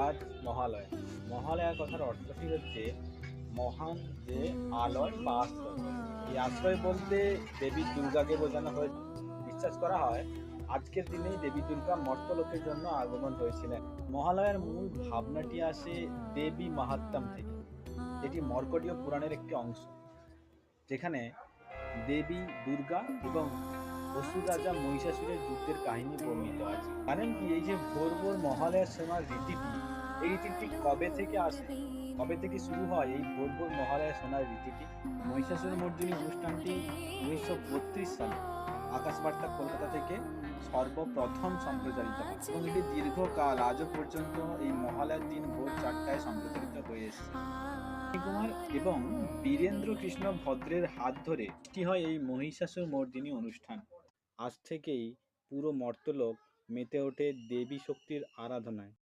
আজ মহালয়া। মহালয়া কথার অর্থটি হচ্ছে মহান যে আলয় বা আশ্রয়। এই আশ্রয় বলতে দেবী দুর্গাকে বোঝানো হয়েছে। বিশ্বাস করা হয় আজকের দিনেই দেবী দুর্গা মর্ত্যলোকের জন্য আগমন হয়েছিলেন। মহালয়ার মূল ভাবনাটি আসে দেবী মাহাত্ম্যম থেকে। এটি মর্কটীয় পুরাণের একটি অংশ, যেখানে দেবী দুর্গা এবং অসুর রাজা মহিষাসুরের যুদ্ধের কাহিনী বর্ণিত আছে। জানেন কি, এই যে ভোর ভোর মহালয়া শোনার রীতিটি, এই রীতিটি কবে থেকে আসে, কবে থেকে শুরু হয় এই ভোর ভোর মহালয়া শোনার রীতিটি? মহিষাসুর মর্দিনী অনুষ্ঠানটি 1932 সালে আকাশবার্তা কলকাতা থেকে সর্বপ্রথম সম্প্রচারিত হয় এবং এটি দীর্ঘকাল আজও পর্যন্ত এই মহালয়ার দিন ভোর 4টায় সম্প্রচারিত হয়ে এসেছে। কুমার এবং বীরেন্দ্র কৃষ্ণ ভদ্রের হাত ধরে সৃষ্টি হয় এই মহিষাসুর মর্দিনী অনুষ্ঠান। আজ থেকেই পুরো মর্ত্যলোক মেতে ওঠে দেবী শক্তির আরাধনায়।